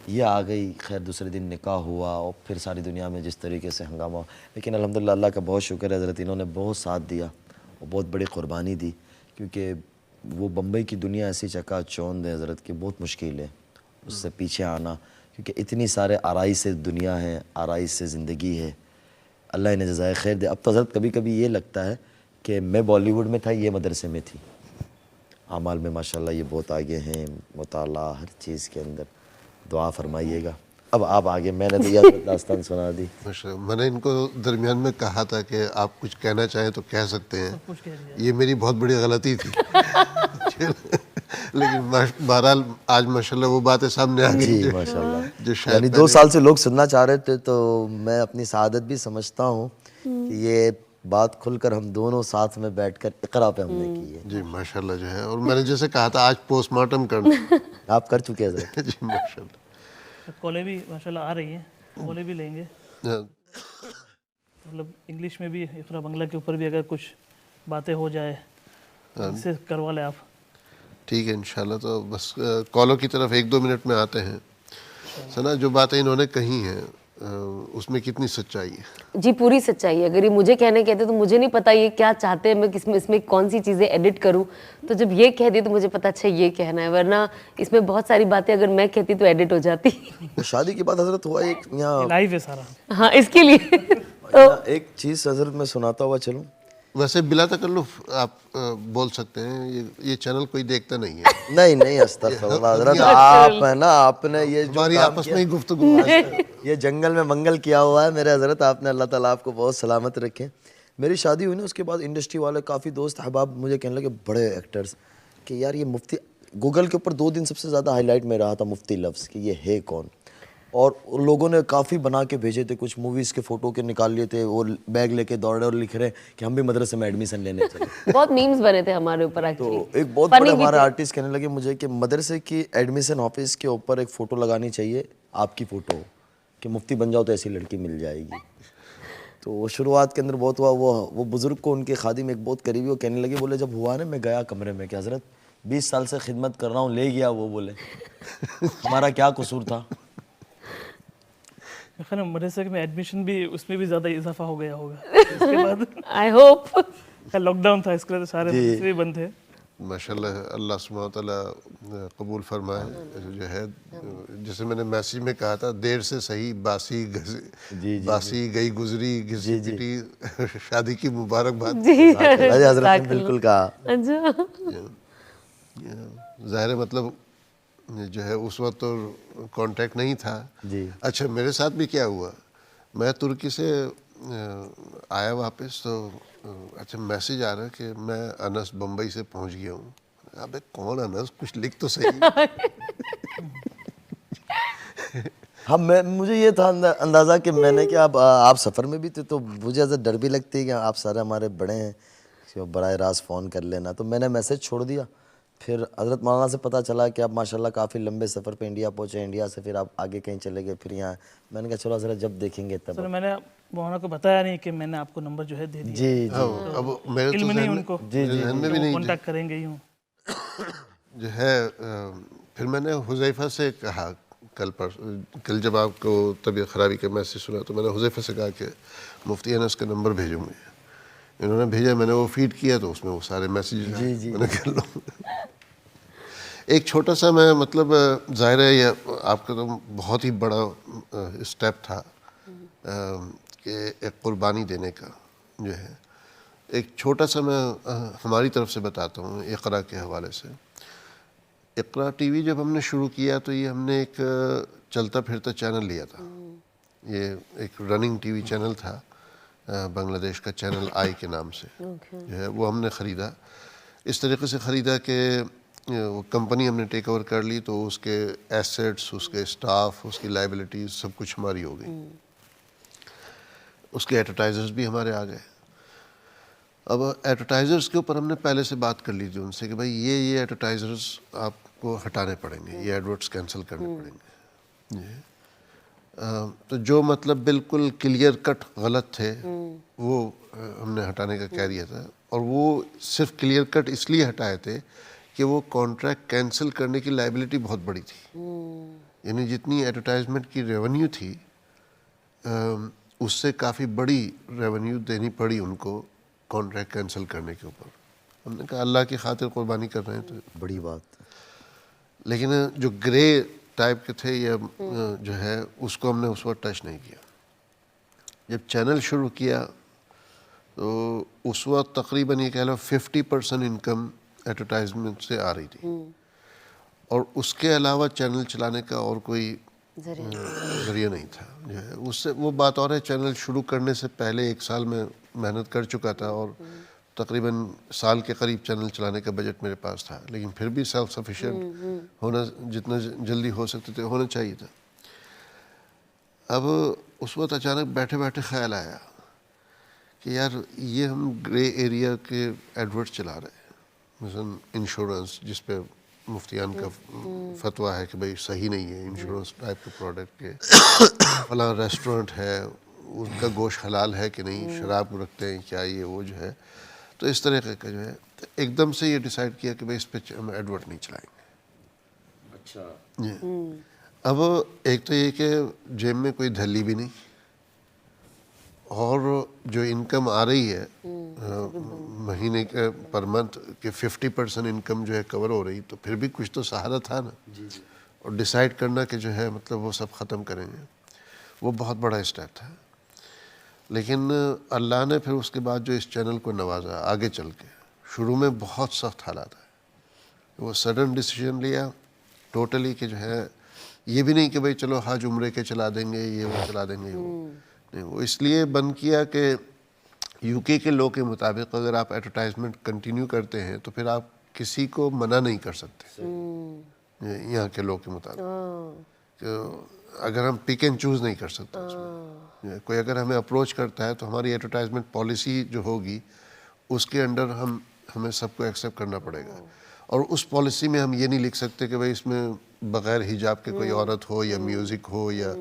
یہ آ گئی. خیر دوسرے دن نکاح ہوا اور پھر ساری دنیا میں جس طریقے سے ہنگامہ. لیکن الحمدللہ اللہ کا بہت شکر ہے حضرت, انہوں نے بہت ساتھ دیا اور بہت بڑی قربانی دی, کیونکہ وہ بمبئی کی دنیا ایسی چکا چوند ہے حضرت کہ بہت مشکل ہے اس سے پیچھے آنا, کیونکہ اتنی سارے آرائش سے دنیا ہے, آرائش سے زندگی ہے. اللہ انہیں جزائے خیر دے. اب تو حضرت کبھی کبھی یہ لگتا ہے کہ میں بالی ووڈ میں تھا, یہ مدرسے میں تھی. اعمال میں ماشاءاللہ یہ بہت آگے ہیں, مطالعہ ہر چیز کے اندر. دعا فرمائیے گا. اب آپ آگے, میں نے تو یہ داستان سنا دی. میں نے ان کو درمیان میں کہا تھا کہ آپ کچھ کہنا چاہیں تو کہہ سکتے ہیں, یہ میری بہت بڑی غلطی تھی. لیکن بہرحال آج ماشاءاللہ وہ باتیں سامنے آ گئی. جی ماشاءاللہ. جو شاید یعنی 2 سال سے لوگ سننا چاہ رہے تھے, تو میں اپنی سعادت بھی سمجھتا ہوں کہ یہ بات کھل کر ہم دونوں ساتھ میں بیٹھ کر اقرا پہ ہم نے کی ہے. جی ماشاءاللہ جو ہے, اور میں نے جیسے کہا تھا آج پوسٹ مارٹم کرنا. آپ کر چکے ہیں حضرت. جی ماشاءاللہ. کالیں بھی ماشاءاللہ آ رہی ہیں, کالیں بھی لیں گے. مطلب انگلش میں بھی, اقرا بنگلہ کے اوپر بھی اگر کچھ باتیں ہو جائے اس سے کروا لیں آپ. ٹھیک ہے انشاءاللہ. تو بس کالوں کی طرف 1-2 منٹ میں آتے ہیں. سنا جو باتیں انہوں نے کہی ہیں اس میں کتنی سچائی ہے؟ جی پوری سچائی ہے. اگر یہ مجھے کہنے کہتے تو مجھے نہیں پتا یہ کیا چاہتے ہیں, میں اس میں کون سی چیزیں ایڈٹ کروں. تو جب یہ کہہ دی تو مجھے پتا اچھا یہ کہنا ہے, ورنہ اس میں بہت ساری باتیں اگر میں کہتی تو ایڈٹ ہو جاتی. شادی کے بعد حضرت ہوا ایک یہاں لائیو ہے سارا. ہاں اس کے لیے ایک چیز حضرت میں سناتا ہوا چلوں. ویسے بلا تکلف آپ بول سکتے ہیں, یہ چینل کوئی دیکھتا نہیں ہے. نہیں استغفر اللہ حضرت, آپ ہے نا, آپ نے یہ جو ہماری کام آپس کیا, میں ہی گفتگو. یہ جنگل میں منگل کیا ہوا ہے میرے حضرت. آپ نے اللہ تعالیٰ آپ کو بہت سلامت رکھے. میری شادی ہوئی نا, اس کے بعد انڈسٹری والے کافی دوست احباب مجھے کہنے لگے, بڑے ایکٹرز, کہ یار یہ مفتی, گوگل کے اوپر 2 دن سب سے زیادہ ہائی لائٹ میں رہا تھا مفتی لفظ, کہ یہ ہے کون. اور لوگوں نے کافی بنا کے بھیجے تھے, کچھ موویز کے فوٹو کے نکال لیے تھے, وہ بیگ لے کے دوڑ رہے اور لکھ رہے کہ ہم بھی مدرسے میں ایڈمیشن لینے چلے. بہت میمز بنے تھے ہمارے اوپر ایکچولی. تو ایک بہت بڑے ہمارے آرٹسٹ کہنے لگے مجھے کہ مدرسے کی ایڈمیشن آفس کے اوپر ایک فوٹو لگانی چاہیے, آپ کی فوٹو, کہ مفتی بن جاؤ تو ایسی لڑکی مل جائے گی. تو وہ شروعات کے اندر بہت ہوا. وہ بزرگ کو ان کے خادم ایک بہت قریبی, وہ کہنے لگے, بولے جب ہوا نا, میں گیا کمرے میں کہ حضرت 20 سال سے خدمت کر رہا ہوں, لے گیا وہ, بولے ہمارا کیا قصور تھا. خیر مدرسے میں ایڈمیشن بھی, اس میں بھی زیادہ اضافہ ہو گیا ہوگا اس کے بعد. I hope. لاک ڈاؤن تھا, اس کے لیے سارے مدرسے بھی بند تھے. ماشاءاللہ اللہ سبحانہ وتعالی قبول فرمائے. جو ہے جیسے میں نے میسیج میں کہا تھا, دیر سے صحیح باسی گئی گزری گھسی پٹی, شادی کی مبارکباد. حضرت نے بالکل کہا. ظاہر ہے مطلب جو ہے اس وقت تو کانٹیکٹ نہیں تھا. اچھا میرے ساتھ بھی کیا ہوا, میں ترکی سے آیا واپس, تو اچھا میسیج آ رہا ہے کہ میں انس بمبئی سے پہنچ گیا ہوں. ابے کون انس, کچھ لکھ تو صحیح. مجھے یہ تھا اندازہ کہ میں نے کہ آپ سفر میں بھی تھے, تو مجھے ایسا ڈر بھی لگتی ہے کہ آپ سارے ہمارے بڑے ہیں, براہ راست فون کر لینا. تو میں نے میسیج چھوڑ دیا. پھر حضرت مولانا سے پتہ چلا کہ آپ ماشاءاللہ کافی لمبے سفر پہ انڈیا پہنچے, انڈیا سے پھر آپ آگے کہیں چلے گئے, پھر یہاں. میں نے کہا چلو حضرت جب دیکھیں گے تب. سر میں نے مولانا کو بتایا نہیں کہ میں نے آپ کو نمبر جو ہے دے دیا. جی اب میرے تو علم نہیں ان کو, ذہن میں بھی نہیں کانٹیکٹ کریں گے یوں. جو ہے پھر میں نے حذیفہ سے کہا, کل جب آپ کو طبیعت خرابی کا میسیج سنا تو میں نے حذیفہ سے کہا کہ مفتی انس کا نمبر بھیجوں گے. انہوں نے بھیجا, میں نے وہ فیڈ کیا تو اس میں وہ سارے میسیج میں نے کر لوں. ایک چھوٹا سا میں مطلب ظاہر ہے یہ آپ کا تو بہت ہی بڑا اسٹیپ تھا کہ ایک قربانی دینے کا. جو ہے ایک چھوٹا سا میں ہماری طرف سے بتاتا ہوں اقرا کے حوالے سے. اقرا ٹی وی جب ہم نے شروع کیا تو یہ ہم نے ایک چلتا پھرتا چینل لیا تھا. یہ ایک رننگ ٹی وی چینل تھا بنگلہ دیش کا, چینل آئی کے نام سے. جو ہے وہ ہم نے خریدا, اس طریقے سے خریدا کہ وہ کمپنی ہم نے ٹیک اوور کر لی, تو اس کے ایسیٹس, اس کے اسٹاف, اس کی لائبلٹیز سب کچھ ہماری ہو گئی. اس کے ایڈورٹائزرز بھی ہمارے آ گئے. اب ایڈورٹائزرز کے اوپر ہم نے پہلے سے بات کر لی تھی ان سے کہ بھائی یہ ایڈورٹائزرز آپ کو ہٹانے پڑیں گے, یہ ایڈورٹس کینسل کرنے پڑیں گے. تو جو مطلب بالکل کلیئر کٹ غلط تھے وہ ہم نے ہٹانے کا کہہ دیا تھا. اور وہ صرف کلیئر کٹ اس لیے ہٹائے تھے کہ وہ کانٹریکٹ کینسل کرنے کی لائبلٹی بہت بڑی تھی. یعنی جتنی ایڈورٹائزمنٹ کی ریونیو تھی اس سے کافی بڑی ریونیو دینی پڑی ان کو کانٹریکٹ کینسل کرنے کے اوپر. ہم نے کہا اللہ کی خاطر قربانی کر رہے ہیں تو بڑی بات. لیکن جو گرے ٹائپ کے تھے یا جو ہے اس کو ہم نے اس وقت ٹچ نہیں کیا. جب چینل شروع کیا تو اس وقت تقریباً یہ کہہ لو 50% انکم ایڈورٹائزمنٹ سے آ رہی تھی, اور اس کے علاوہ چینل چلانے کا اور کوئی ذریعہ نہیں تھا. جو ہے اس سے وہ بات اور ہے, چینل شروع کرنے سے پہلے 1 سال میں محنت کر چکا تھا اور تقریباً سال کے قریب چینل چلانے کا بجٹ میرے پاس تھا, لیکن پھر بھی سیلف سفیشینٹ ہونا جتنا جلدی ہو سکتے تھے ہونا چاہیے تھا. اب اس وقت اچانک بیٹھے بیٹھے خیال آیا کہ یار یہ ہم گرے ایریا کے ایڈورٹ چلا رہے ہیں, مثلاً انشورنس جس پہ مفتیان کا فتویٰ ہے کہ بھئی صحیح نہیں ہے انشورنس ٹائپ کے پروڈکٹ کے, فلاں ریسٹورنٹ ہے اس کا گوشت حلال ہے کہ نہیں, شراب رکھتے ہیں کیا, یہ وہ جو ہے. تو اس طریقے کا جو ہے ایک دم سے یہ ڈیسائیڈ کیا کہ بھئی اس پہ ہم ایڈورٹ نہیں چلائیں گے. اچھا. اب ایک تو یہ کہ جیب میں کوئی دھلی بھی نہیں, اور جو انکم آ رہی ہے مہینے کے پر منتھ کہ 50% انکم جو ہے کور ہو رہی, تو پھر بھی کچھ تو سہارا تھا نا. اور ڈیسائیڈ کرنا کہ جو ہے مطلب وہ سب ختم کریں گے, وہ بہت بڑا اسٹیپ تھا. لیکن اللہ نے پھر اس کے بعد جو اس چینل کو نوازا آگے چل کے, شروع میں بہت سخت حالات ہے, وہ سڈن ڈیسیژن لیا ٹوٹلی کہ جو ہے یہ بھی نہیں کہ بھئی چلو حج عمرے کے چلا دیں گے, یہ وہ چلا دیں گے, وہ اس لیے بند کیا کہ یو کے لو کے مطابق اگر آپ ایڈورٹائزمنٹ کنٹینیو کرتے ہیں تو پھر آپ کسی کو منع نہیں کر سکتے یہاں کے لو کے مطابق. اگر ہم پک اینڈ چوز نہیں کر سکتے اس میں, کوئی اگر ہمیں اپروچ کرتا ہے تو ہماری ایڈورٹائزمنٹ پالیسی جو ہوگی اس کے انڈر ہمیں سب کو ایکسیپٹ کرنا پڑے گا. اور اس پالیسی میں ہم یہ نہیں لکھ سکتے کہ بھئی اس میں بغیر حجاب کے کوئی عورت ہو یا میوزک ہو یا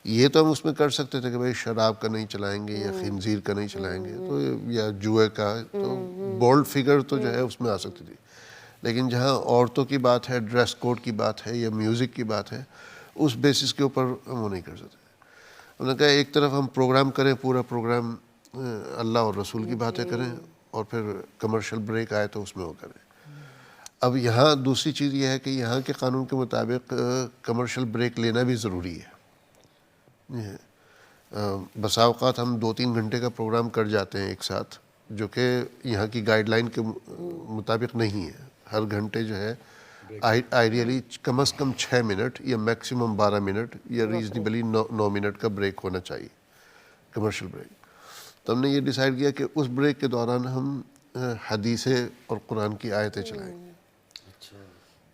یہ تو ہم اس میں کر سکتے تھے کہ بھئی شراب کا نہیں چلائیں گے یا خنزیر کا نہیں چلائیں گے تو یا جوئے کا, تو بولڈ فگر تو جو ہے اس میں آ سکتی تھی. لیکن جہاں عورتوں کی بات ہے, ڈریس کوڈ کی بات ہے یا میوزک کی بات ہے, اس بیسس کے اوپر ہم وہ نہیں کر سکتے. انہوں نے کہا ایک طرف ہم پروگرام کریں, پورا پروگرام اللہ اور رسول کی باتیں کریں, اور پھر کمرشل بریک آئے تو اس میں وہ کریں. اب یہاں دوسری چیز یہ ہے کہ یہاں کے قانون کے مطابق کمرشل بریک لینا بھی ضروری ہے. بسا اوقات ہم 2-3 گھنٹے کا پروگرام کر جاتے ہیں ایک ساتھ, جو کہ یہاں کی گائیڈ لائن کے مطابق نہیں ہے. ہر گھنٹے جو ہے آئیڈیلی کم از کم 6 منٹ یا میکسیمم 12 منٹ یا ریزنیبلی 9 منٹ کا بریک ہونا چاہیے, کمرشل بریک. تو ہم نے یہ ڈیسائیڈ کیا کہ اس بریک کے دوران ہم حدیثیں اور قرآن کی آیتیں چلائیں.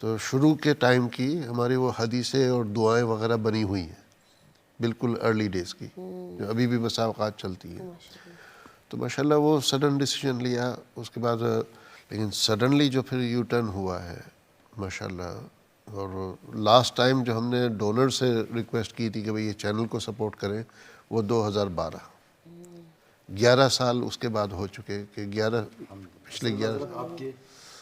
تو شروع کے ٹائم کی ہماری وہ حدیثیں اور دعائیں وغیرہ بنی ہوئی ہیں بالکل ارلی ڈیز کی, جو ابھی بھی بسا اوقات چلتی ہے. تو ماشاءاللہ وہ سڈن ڈیسیژن لیا اس کے بعد, لیکن سڈنلی جو پھر یو ٹرن ہوا ہے ماشاءاللہ. اور لاسٹ ٹائم جو ہم نے ڈونر سے ریکویسٹ کی تھی کہ بھئی یہ چینل کو سپورٹ کریں, وہ 2012 11 سال اس کے بعد ہو چکے کہ پچھلے 11 سال. آپ کے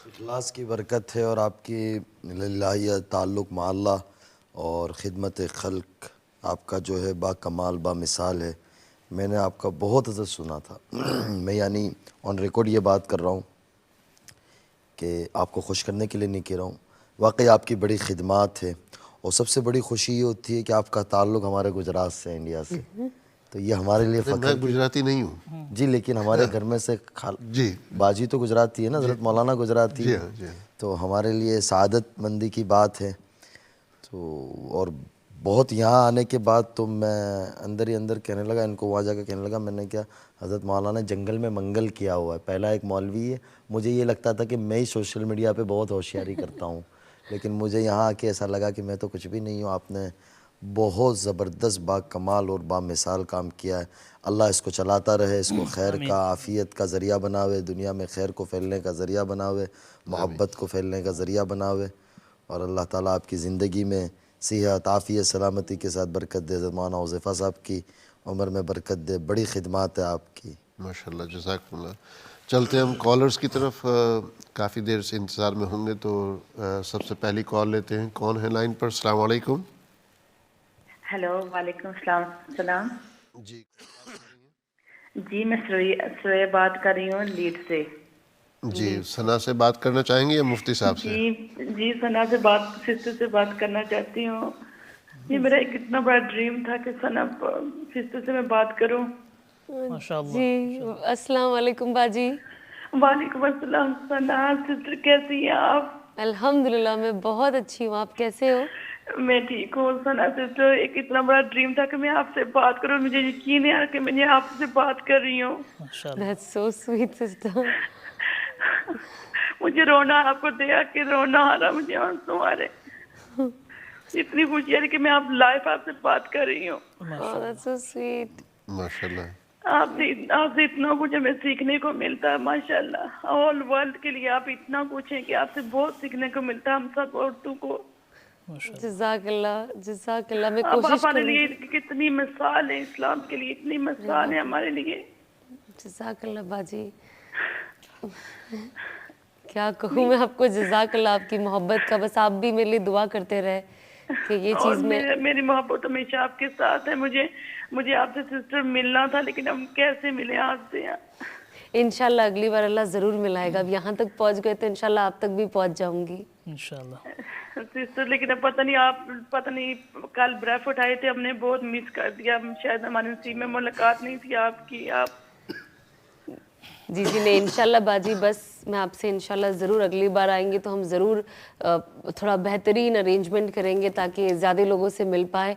اخلاص کی برکت ہے اور آپ کی للہیت, تعلق مع اللہ اور خدمت خلق آپ کا جو ہے با کمال با مثال ہے. میں نے آپ کا بہت عزت سنا تھا. میں یعنی آن ریکارڈ یہ بات کر رہا ہوں کہ آپ کو خوش کرنے کے لیے نہیں کہہ رہا ہوں, واقعی آپ کی بڑی خدمات ہے. اور سب سے بڑی خوشی یہ ہوتی ہے کہ آپ کا تعلق ہمارے گجرات سے, انڈیا سے, تو یہ ہمارے لیے میں گجراتی نہیں ہوں جی, لیکن ہمارے گھر میں سے جی باجی تو گجراتی ہے نا, حضرت مولانا گجراتی ہے, جی. تو ہمارے لیے سعادت مندی کی بات ہے. تو اور بہت یہاں آنے کے بعد تو میں اندر ہی اندر کہنے لگا, ان کو وہاں جا کے کہنے لگا, میں نے کیا حضرت مولانا جنگل میں منگل کیا ہوا ہے. پہلا ایک مولوی ہے, مجھے یہ لگتا تھا کہ میں ہی سوشل میڈیا پہ بہت ہوشیاری کرتا ہوں, لیکن مجھے یہاں آ کے ایسا لگا کہ میں تو کچھ بھی نہیں ہوں. آپ نے بہت زبردست با کمال اور با مثال کام کیا ہے. اللہ اس کو چلاتا رہے, اس کو خیر کا, عافیت کا ذریعہ بناوے, دنیا میں خیر کو پھیلنے کا ذریعہ بناوے, محبت کو پھیلنے کا ذریعہ بناوے, اور اللہ تعالیٰ آپ کی زندگی میں صحت, عافیت, سلامتی کے ساتھ برکت دے. حضرت مولانا حذیفہ صاحب کی عمر میں برکت دے. بڑی خدمات ہے آپ کی. ماشاءاللہ, جزاکم اللہ. چلتے ہیں ہم کالرز کی طرف. کافی دیر سے انتظار میں ہوں گے تو سب سے پہلی کال لیتے ہیں. کون ہے لائن پر؟ السلام علیکم. ہیلو وعلیکم السلام. جی جی میں سویا بات کر رہی ہوں لیڈ سے. جی ثنا سے بات کرنا چاہیں گے یا مفتی صاحب سے؟ جی ثنا سے سسٹر سے بات کرنا چاہتی ہوں. یہ میرا ایک اتنا بڑا ڈریم تھا کہ ثنا سسٹر سے میں بات کروں. ماشاء اللہ. جی السلام علیکم باجی. وعلیکم السلام. ثنا سسٹر کیسی ہیں آپ؟ الحمدللہ میں بہت اچھی ہوں. آپ کیسے ہو؟ میں ٹھیک ہوں. ثنا سسٹر ایک اتنا بڑا ڈریم تھا کہ میں آپ سے بات کروں. مجھے یقین ہے کہ میں آپ سے بات کر رہی ہوں. ماشاء اللہ. That's so sweet sister. مجھے رونا آپ کو دیکھ کے رونا آ رہا. مجھے آنسو آ رہے. اتنی خوشی ہے کہ میں آپ لائف آپ سے بات کر رہی ہوں. Oh, that's so sweet. ماشاء اللہ. آپ سے اتنا کچھ ہمیں سیکھنے کو ملتا ہے. ماشاء اللہ آل ورلڈ کے لیے آپ اتنا کچھ ہیں کہ آپ سے بہت سیکھنے کو ملتا ہے ہم سب عورتوں کو. جزاک اللہ جزاک اللہ. میں آپ کوشش ہمارے کروں لیے گی. کتنی مثال ہے اسلام کے لیے. اتنی مثال ہے ہمارے لیے. جزاک اللہ باجی. کیا کہوں میں آپ کو. جزاک اللہ آپ کی محبت کا. بس آپ بھی میرے لیے دعا کرتے رہے کہ یہ اور چیز میں. میری محبت ہمیشہ آپ کے ساتھ ہے. مجھے آپ سے سسٹر ملنا تھا لیکن ہم کیسے ملے آپ سے. انشاءاللہ اگلی بار اللہ ضرور ملائے گا. اب یہاں تک پہنچ گئے تو انشاءاللہ آپ تک بھی پہنچ جاؤں گی انشاءاللہ. سسٹر لیکن اب پتہ نہیں کل بریف اٹھائے تھے ہم نے بہت مس کر دیا. شاید ہمارے نصیب میں ملاقات نہیں تھی آپ کی. جی نہیں انشاءاللہ باجی. بس میں آپ سے انشاءاللہ ضرور اگلی بار آئیں گے تو ہم ضرور تھوڑا بہترین ارینجمنٹ کریں گے تاکہ زیادہ لوگوں سے مل پائے.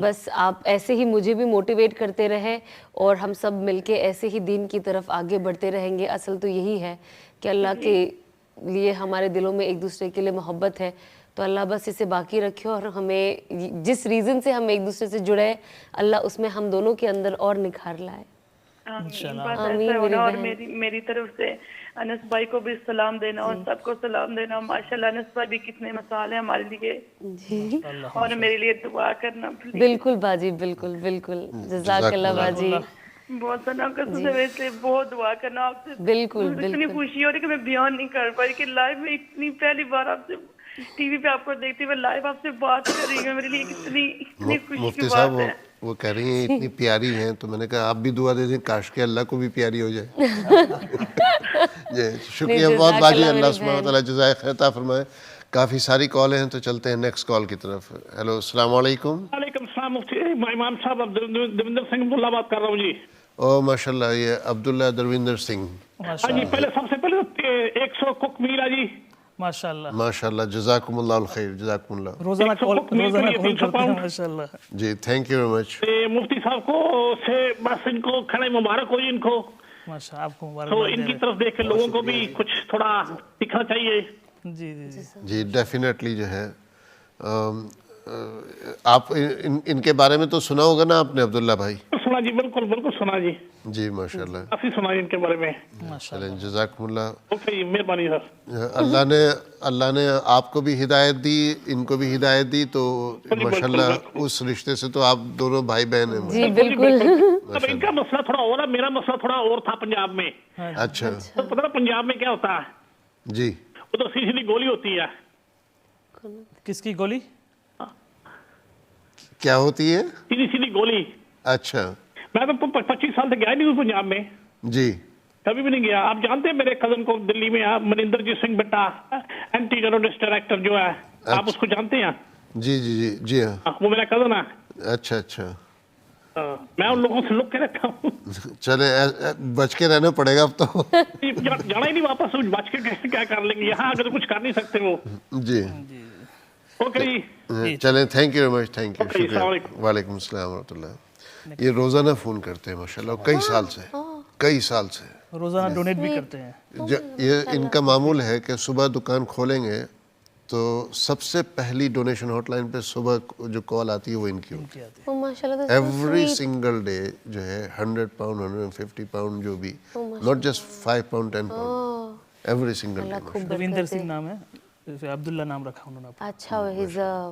بس آپ ایسے ہی مجھے بھی موٹیویٹ کرتے رہیں اور ہم سب مل کے ایسے ہی دین کی طرف آگے بڑھتے رہیں گے. اصل تو یہی ہے کہ اللہ کے لیے ہمارے دلوں میں ایک دوسرے کے لیے محبت ہے تو اللہ بس اسے باقی رکھے اور ہمیں جس ریزن سے ہم ایک دوسرے سے جڑے اللہ اس میں ہم دونوں کے اندر اور نکھار لائے. بس ایسا ہونا. اور میری طرف سے انس بھائی کو بھی سلام دینا اور سب کو سلام دینا. ماشاءاللہ انس بھائی بھی کتنے مثال ہیں ہمارے لیے. جی اور میرے لیے دعا کرنا پلیز. بالکل باجی بالکل بالکل. جزاک اللہ باجی. بہت ثنا قسم سے ویسے بہت دعا کرنا آپ سے. بالکل اتنی خوشی ہو رہی کہ میں بیان نہیں کر پائی کہ لائف میں اتنی پہلی بار آپ سے ٹی وی پہ آپ کو دیکھتی ہوئے لائف آپ سے بات کر رہی ہوں. میرے لیے اتنی خوشی کی مفتی بات صاحب ہے. وہ کہہ رہی ہیں اتنی پیاری ہیں تو میں نے کہا آپ بھی دعا دے دیں کاش کہ اللہ کو بھی پیاری ہو جائے. جی شکریہ بہت باجی. اللہ سبحانہ و تعالیٰ جزائے خیر عطا فرمائے. کافی ساری کال ہیں تو چلتے ہیں نیکسٹ کال کی طرف. ہیلو السلام علیکم. وعلیکم السلام مفتی امام صاحب دروندر سنگھ عبداللہ بات کر رہا ہوں جی. او ماشاء اللہ. یہ عبداللہ دروندر سنگھ. ہاں جی پہلے سب سے پہلے 100 کک میل ہے جی. ماشاء اللہ. ماشاء اللہ جزاکم اللہ الخیر. جزاکم اللہ. روزانہ کال کرتے ہیں ماشاء اللہ. جی تھینک یو ویری مچ. مفتی صاحب کو سے بس ان کو کھڑے مبارک ہو جی. ان کو ماشاء اللہ آپ کو مبارک. تو ان کی طرف دیکھ کے لوگوں کو بھی کچھ تھوڑا سیکھنا چاہیے. جی جی جی جی ڈیفینیٹلی جو ہے آپ ان کے بارے میں تو سنا ہوگا نا آپ نے عبداللہ بھائی. سنا جی بالکل بالکل سنا جی. جی ماشاء اللہ. کافی سنا ان کے بارے میں. چلیں جزاکم اللہ. اوکے جی مہربانی سر. اللہ نے آپ کو بھی ہدایت دی ان کو بھی ہدایت دی تو ماشاء اللہ اس رشتے سے تو آپ دونوں بھائی بہن ہیں. جی بالکل. اب ان کا مسئلہ تھوڑا اور ہے. میرا مسئلہ تھوڑا اور تھا پنجاب میں. اچھا پتہ نا پنجاب میں کیا ہوتا ہے. جی وہ تو سیدھی گولی ہوتی ہے. کس کی گولی؟ کیا ہوتی ہے؟ سیدھی گولی. اچھا میں تو 25 سال سے گیا نہیں ہوں پنجاب میں. جی کبھی بھی نہیں گیا. آپ جانتے ہیں میرے کزن کو دلی میں منندر جیت سنگھ بٹا اینٹی ٹیررسٹ ڈائریکٹر جو ہے آپ اس کو جانتے ہیں؟ جی جی جی جی ہاں وہ میرا کزن ہے. اچھا اچھا. میں ان لوگوں سے لک کے رکھا ہوں. چلے بچ کے رہنا پڑے گا اب تو. جانا ہی نہیں واپس. بچ کے کیا کر لیں گے یہاں اگر کچھ کر نہیں سکتے وہ. جی اوکے جی چلیں thank you very much. Thank you. السلام علیکم. وعلیکم السلام ورحمۃ اللہ. یہ روزانہ فون کرتے ہیں ماشاء اللہ کئی سال سے روزانہ ڈونیٹ بھی کرتے ہیں. یہ ان کا معمول ہے کہ صبح دکان کھولیں گے تو سب سے پہلی ڈونیشن ہاٹ لائن پہ صبح جو کال آتی ہے وہ ان کی ہوتی ہے. ایوری سنگل ڈے جو ہے 100 پاؤنڈ 150 پاؤنڈ جو بھی not just 5 pound 10 pound every single day. Darvinder Singh نام ہے. عبداللہ نام رکھا انہوں نے. اچھا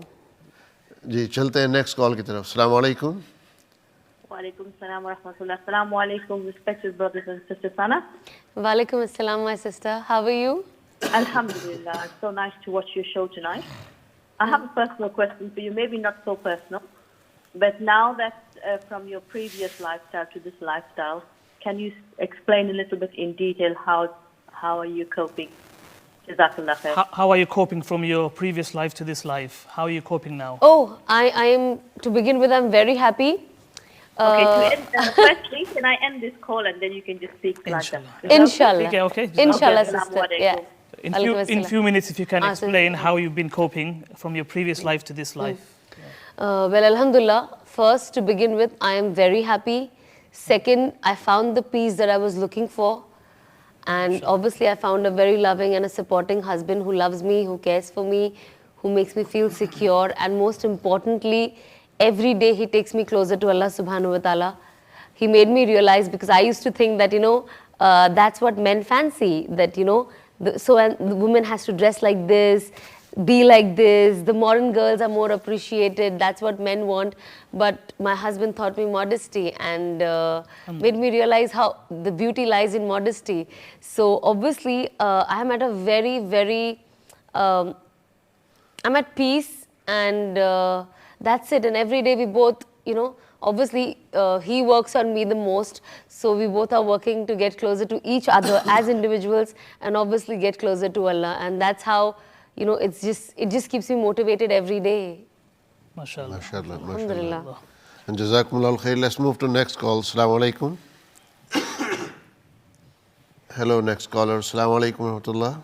جی چلتے ہیں نیکسٹ کال کی طرف. السلام علیکم. Walaikum salam wa rahmatullah. Assalamu alaikum, respected brothers and sisters. Sana? Walaikum assalam, my sister. How are you? Alhamdulillah. It's so nice to watch your show tonight. I have a personal question for you, maybe not so personal, but now that from your previous lifestyle to this lifestyle, can you explain a little bit in detail how are you coping? Jazakallah khair. How are you coping from your previous life to this life? How are you coping now? Oh, I am, to begin with, I'm very happy. Okay, firstly, can I end this call and then you can just speak like that? Inshallah. Okay. Inshallah, Okay, sister. Assalamu Yeah. alaikum. In few minutes, if you can Ah, explain how you've been coping from your previous life to this life. Well, alhamdulillah, first to begin with, I am very happy. Second, I found the peace that I was looking for. And obviously, I found a very loving and a supporting husband who loves me, who cares for me, who makes me feel secure. And most importantly, every day he takes me closer to Allah subhanahu wa ta'ala. He made me realize, because I used to think that, that's what men fancy, that, the woman has to dress like this, be like this, the modern girls are more appreciated, that's what men want. But my husband taught me modesty and made me realize how the beauty lies in modesty. So obviously, I am at a very, very, I'm at peace, and that's it. And every day we both, obviously he works on me the most, so we both are working to get closer to each other as individuals, and obviously get closer to Allah. And that's how, it just keeps me motivated every day. MashaAllah. MashaAllah. Alhamdulillah. And Jazakumullah khair. Let's move to next call. Assalamu alaikum. Hello, next caller. Assalamu alaikum wa rahmatullah.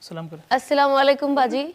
Salam kare. Assalamu alaikum, Baji.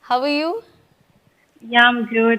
How are you? Yeah, I'm good.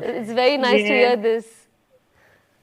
It's very nice to hear this.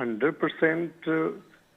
100%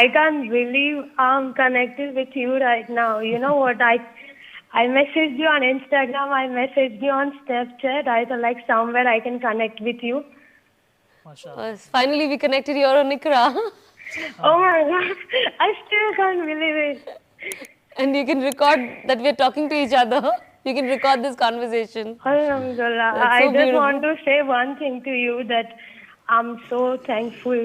I can't believe I'm connected with you right now. You know what? I messaged you on Instagram. I messaged you on Snapchat. I thought like somewhere I can connect with you. Finally, we connected here on Nikkah. Oh my God! I still can't believe it. And you can record that we are talking to each other. You can record this conversation. Alhamdulillah. That's I so just beautiful. want to say one thing to you that I'm so thankful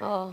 Oh,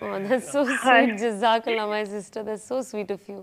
That's so sweet, Jazakallah my sister, that's so sweet of you.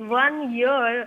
1 year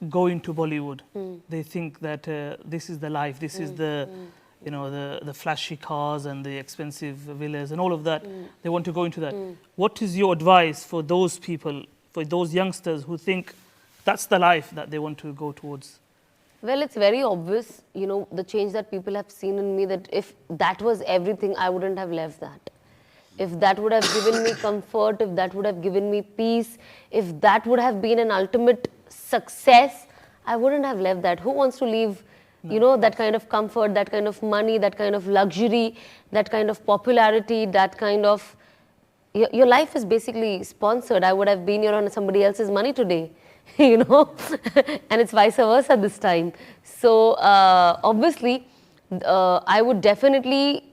go into Bollywood. They think that this is the life, this is the the flashy cars and the expensive villas and all of that. They want to go into that. What is your advice for those people, for those youngsters who think that's the life that they want to go towards? Well, it's very obvious, the change that people have seen in me, that if that was everything, I wouldn't have left that. If that would have given me comfort, if that would have given me peace, if that would have been an ultimate success, I wouldn't have left that. Who wants to leave, that kind of comfort, that kind of money, that kind of luxury, that kind of popularity, that kind of... Your life is basically sponsored. I would have been here on somebody else's money today. And it's vice versa this time. So obviously I would definitely,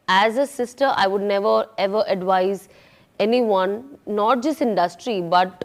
as a sister, I would never ever advise anyone, not just industry, but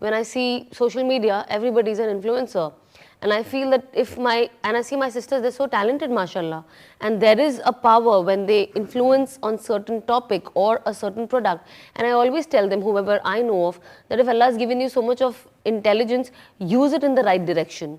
when I see social media, everybody is an influencer. And I feel that I see my sisters, they're so talented, mashallah. And there is a power when they influence on certain topic or a certain product. And I always tell them, whoever I know of, that if Allah has given you so much of intelligence, use it in the right direction.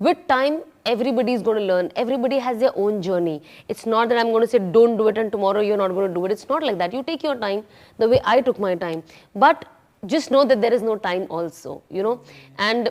With time, everybody is going to learn. Everybody has their own journey. It's not that I'm going to say don't do it and tomorrow you're not going to do it. It's not like that. You take your time the way I took my time. But just know that there is no time also, you know. And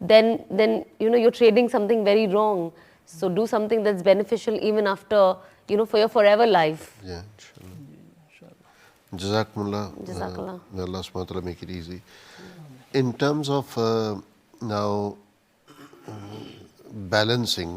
then you know you're trading something very wrong. So do something that's beneficial even after, you know, for your forever life. Yeah, inshallah. Jazakumullah. Jazakallah. May Allah subhanahu wa ta'ala make it easy. In terms of now balancing,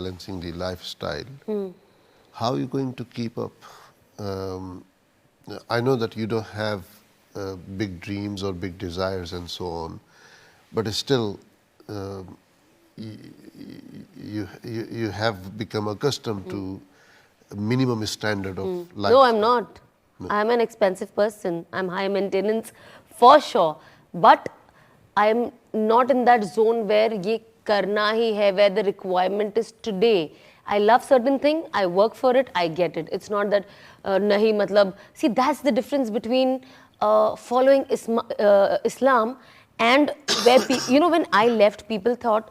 balancing the lifestyle, how are you going to keep up? I know that you don't have big dreams or big desires and so on, but still you have become accustomed to a minimum standard of life. No, I'm not. I'm an expensive person. I'm high maintenance for sure, but I'm not in that zone where ye karna hi hai, where the requirement is today. I love certain thing, I work for it, I get it. It's not that nahi matlab. See, that's the difference between following Islam and where you know, when I left, people thought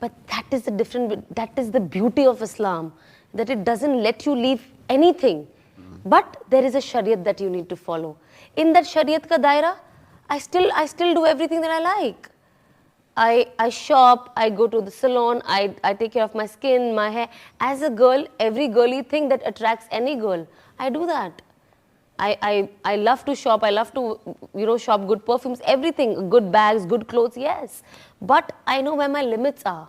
But that is the different. That is the beauty of Islam, that it doesn't let you leave anything, but there is a shariat that you need to follow. In that shariat ka daira, I still do everything that I like. I shop, I go to the salon, I take care of my skin, my hair. As a girl, every girly thing that attracts any girl, I do that. I love to shop, I love to, you know, shop good perfumes, everything, good bags, good clothes, yes. But I know where my limits are.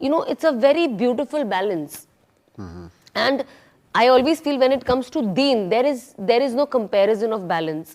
you know, it's a very beautiful balance. And I always feel when it comes to deen, there is no comparison of balance.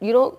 you know,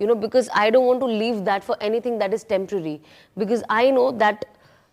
you know, because I don't want to leave that for anything that is temporary. Because I know that,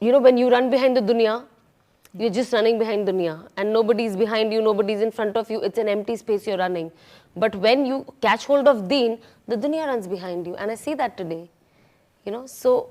you know, when you run behind the dunya, you're just running behind dunya, and nobody is behind you, nobody is in front of you. It's an empty space you're running. But when you catch hold of deen, the dunya runs behind you, and I see that today, you know. So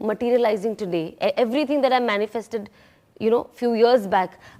materializing today. Everything that I manifested, you know, few years back,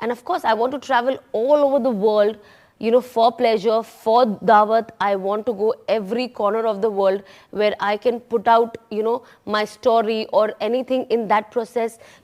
And of course, I want to travel all over the world, you know, for pleasure, for dawat. I want to go every corner of the world where I can put out, you know, my story or anything in that process.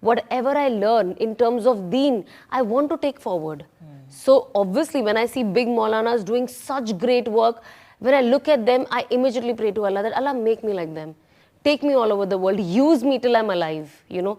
whatever I learn in terms of deen, I want to take forward. So obviously, when I see big Maulanas doing such great work, when I look at them, I immediately pray to Allah that Allah make me like them. Take me all over the world. Use me till I'm alive, you know,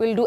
We'll do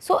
So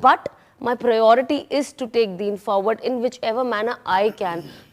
But my priority is to take deen forward in whichever manner I can.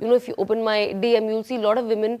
you know if you open my DM you'll see lot of women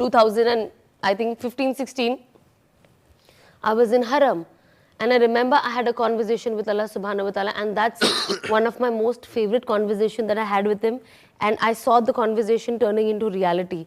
2015-16 I was in Haram, and I remember I had a conversation with Allah subhanahu wa ta'ala, and that's one of my most favorite conversation that I had with him, and I saw the conversation turning into reality.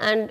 and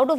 out of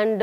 and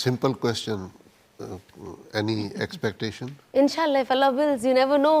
simple question, any expectation? Inshallah, if Allah wills, you never know.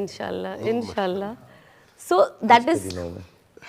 Inshallah, inshallah. So that is.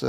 So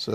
So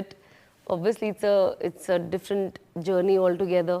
it. Obviously it's a different journey altogether.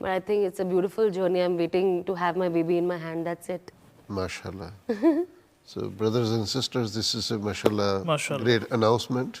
But I think it's a beautiful journey. I'm waiting to have my baby in my hand. That's it. Mashallah. So brothers and sisters, this is a mashallah, Mashallah. great announcement.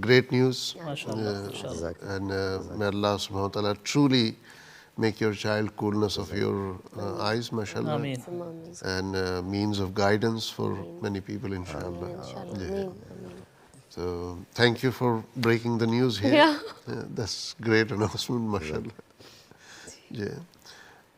great news, and may Allah subhanahu wa ta'ala truly make your child coolness of your eyes, mashallah, and means of guidance for many people, inshallah. Yeah. So thank you for breaking the news here. Yeah. That's great announcement, mashallah. Yeah.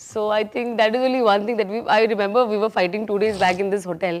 So I think that is only one thing that I remember we were fighting 2 days back in this hotel.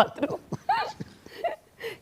bathroom.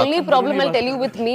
only problem I'll tell you with me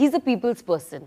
he's a people's person.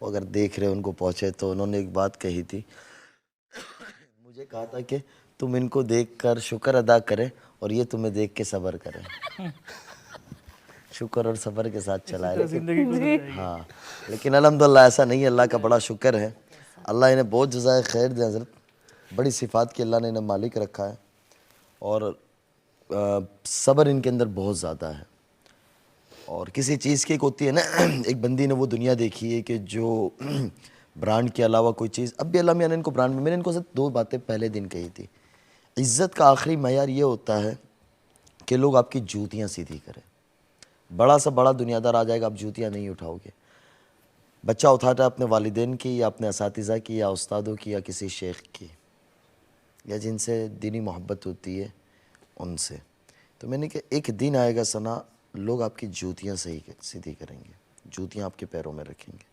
وہ اگر دیکھ رہے ان کو پہنچے تو انہوں نے ایک بات کہی تھی، مجھے کہا تھا کہ تم ان کو دیکھ کر شکر ادا کرے اور یہ تمہیں دیکھ کے صبر کرے. شکر اور صبر کے ساتھ چلائے. ہاں لیکن الحمدللہ ایسا نہیں ہے، اللہ کا بڑا شکر ہے. اللہ انہیں بہت جزائے خیر دے حضرت. بڑی صفات کی اللہ نے انہیں مالک رکھا ہے اور صبر ان کے اندر بہت زیادہ ہے. اور کسی چیز کی ایک ہوتی ہے نا، ایک بندی نے وہ دنیا دیکھی ہے کہ جو برانڈ کے علاوہ کوئی چیز، اب بھی اللہ میاں نے ان کو برانڈ میں نے ان کو صرف 2 باتیں پہلے دن کہی تھی. عزت کا آخری معیار یہ ہوتا ہے کہ لوگ آپ کی جوتیاں سیدھی کریں. بڑا سا بڑا دنیا دار آ جائے گا، آپ جوتیاں نہیں اٹھاؤ گے. بچہ اٹھاتا ہے اپنے والدین کی یا اپنے اساتذہ کی یا استادوں کی یا کسی شیخ کی یا جن سے دینی محبت ہوتی ہے ان سے. تو میں نے کہا ایک دن آئے گا ثنا، لوگ آپ کی جوتیاں سیدھی کریں گے، جوتیاں آپ کے پیروں میں رکھیں گے.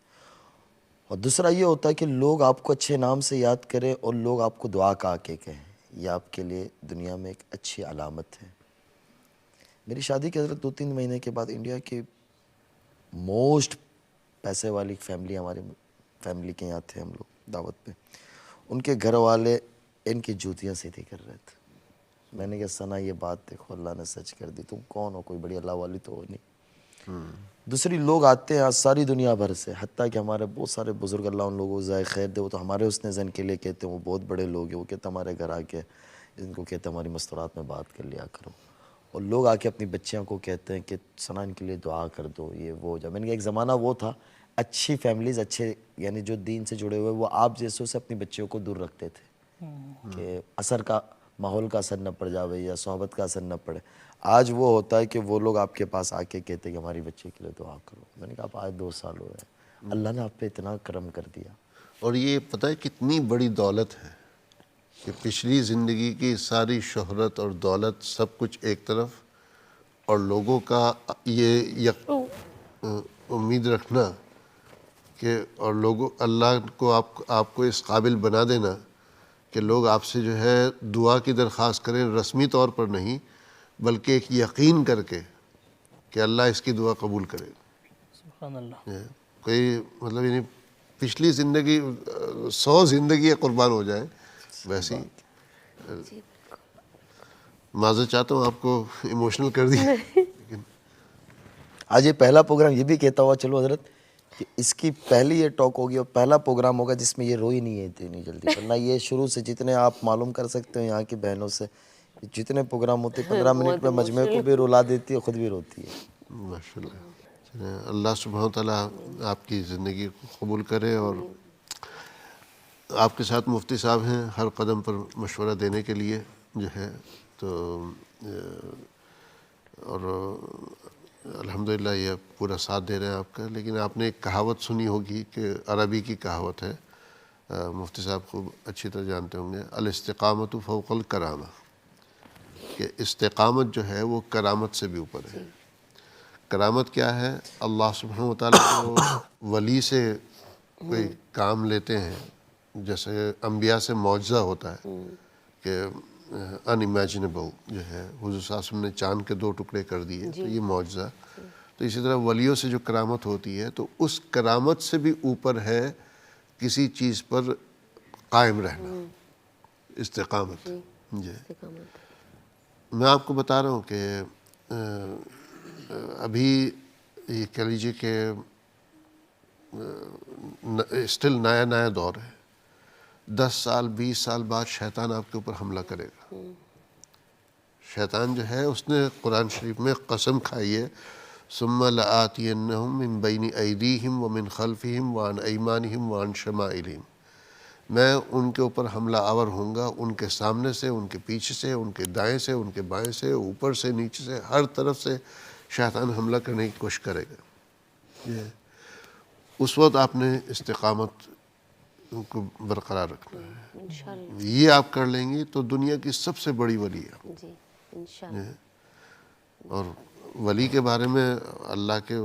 اور دوسرا یہ ہوتا ہے کہ لوگ آپ کو اچھے نام سے یاد کریں اور لوگ آپ کو دعا کا کے کہیں. یہ آپ کے لیے دنیا میں ایک اچھی علامت ہے. میری شادی کے حضرت 2-3 مہینے کے بعد انڈیا کی موسٹ پیسے والی فیملی، ہماری فیملی کے یہاں تھے ہم لوگ دعوت پہ، ان کے گھر والے ان کی جوتیاں سیدھی کر رہے تھے. میں نے کہا ثنا یہ بات دیکھو اللہ نے سچ کر دی، تم کون ہو، کوئی بڑی اللہ والی تو ہو نہیں. دوسری لوگ آتے ہیں ساری دنیا بھر سے، حتیٰ کہ ہمارے بہت سارے بزرگ اللہ ان لوگوں کو جزائے خیر دے، وہ تو ہمارے حسن زن کے لیے کہتے ہیں، وہ بہت بڑے لوگ ہیں، وہ کہتے ہیں ہمارے گھر آ کے ان کو کہتے ہیں ہماری مستورات میں بات کر لیا کرو. اور لوگ آ کے اپنی بچیاں کو کہتے ہیں کہ ثنا ان کے لیے دعا کر دو، یہ وہ جب. میں نے کہا ایک زمانہ وہ تھا اچھی فیملیز، اچھے یعنی جو دین سے جڑے ہوئے، وہ آپ جیسوں سے اپنی بچیوں کو دور رکھتے تھے کہ اثر کا ماحول کا اثر نہ پڑ جاوے یا صحبت کا اثر نہ پڑے. آج وہ ہوتا ہے کہ وہ لوگ آپ کے پاس آ کے کہتے ہیں کہ ہماری بچی کے لیے دعا کرو. میں نے کہا آپ آج 2 سال ہوئے ہیں، اللہ نے آپ پہ اتنا کرم کر دیا. اور یہ پتہ ہے کتنی بڑی دولت ہے کہ پچھلی زندگی کی ساری شہرت اور دولت سب کچھ ایک طرف، اور لوگوں کا یہ امید رکھنا کہ اور لوگوں اللہ کو آپ کو اس قابل بنا دینا کہ لوگ آپ سے جو ہے دعا کی درخواست کریں، رسمی طور پر نہیں بلکہ ایک یقین کر کے کہ اللہ اس کی دعا قبول کرے. سبحان اللہ. کوئی مطلب یعنی پچھلی زندگی 100 زندگی قربان ہو جائیں ویسی. معذرت چاہتا ہوں آپ کو ایموشنل کر دیا. آج یہ پہلا پروگرام، یہ بھی کہتا ہوا چلو حضرت کہ اس کی پہلی یہ ٹاک ہوگی اور پہلا پروگرام ہوگا جس میں یہ روئی نہیں ہے اتنی جلدی. ورنہ یہ شروع سے جتنے آپ معلوم کر سکتے ہیں یہاں کی بہنوں سے، جتنے پروگرام ہوتے 15 منٹ میں مجمع کو بھی رلا دیتی ہے، خود بھی روتی ہے. ماشاءاللہ. اللہ سبحانہ وتعالیٰ آپ کی زندگی کو قبول کرے. اور آپ کے ساتھ مفتی صاحب ہیں ہر قدم پر مشورہ دینے کے لیے جو ہے تو، اور الحمدللہ یہ پورا ساتھ دے رہے ہیں آپ کا. لیکن آپ نے ایک کہاوت سنی ہوگی کہ عربی کی کہاوت ہے، مفتی صاحب خوب اچھی طرح جانتے ہوں گے، الاستقامت فوق الکرامہ، کہ استقامت جو ہے وہ کرامت سے بھی اوپر ہے. کرامت کیا ہے؟ اللہ سبحانہ وتعالیٰ کو ولی سے کوئی کام لیتے ہیں، جیسے انبیاء سے معجزہ ہوتا ہے کہ unimaginable جو ہے، حضور صلی اللہ علیہ وسلم نے چاند کے 2 ٹکڑے کر دیے تو یہ معجزہ. تو اسی طرح ولیوں سے جو کرامت ہوتی ہے تو اس کرامت سے بھی اوپر ہے کسی چیز پر قائم رہنا، استقامت. جی میں آپ کو بتا رہا ہوں کہ ابھی یہ کہہ لیجیے کہ اسٹل نیا دور ہے. 10 سال 20 سال بعد شیطان آپ کے اوپر حملہ کرے گا. شیطان جو ہے اس نے قرآن شریف میں قسم کھائی ہے، ثم لآتینہم من بین ایدیہم ومن خلفہم وعن ایمانہم وعن شمائلہم. میں ان کے اوپر حملہ آور ہوں گا، ان کے سامنے سے، ان کے پیچھے سے، ان کے دائیں سے، ان کے بائیں سے، اوپر سے، نیچے سے، ہر طرف سے شیطان حملہ کرنے کی کوشش کرے گا. اس وقت آپ نے استقامت کو برقرار رکھنا ہے. یہ آپ کر لیں گی تو دنیا کی سب سے بڑی ولی ہے. اور ولی کے بارے میں، اللہ کے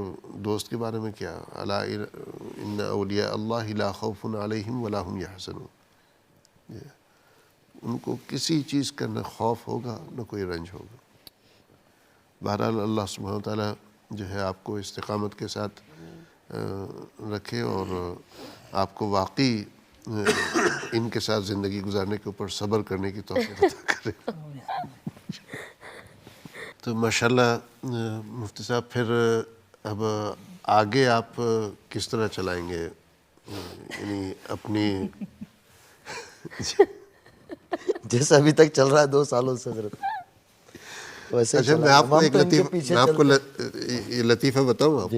دوست کے بارے میں کیا، الا ان اولیاء اللہ لا خوف علیہم ولا هم یحزنون. ان کو کسی چیز کا نہ خوف ہوگا نہ کوئی رنج ہوگا. بہرحال اللہ سبحانہ وتعالیٰ جو ہے آپ کو استقامت کے ساتھ رکھے اور آپ کو واقعی ان کے ساتھ زندگی گزارنے کے اوپر صبر کرنے کی توفیق عطا کرے. تو ماشاءاللہ مفتی صاحب پھر اب آگے آپ کس طرح چلائیں گے یعنی اپنی جیسے ابھی تک چل رہا ہے 2 سالوں سے حضرت ویسے. اچھا میں آپ کو ایک یہ لطیفہ بتاؤں آپ.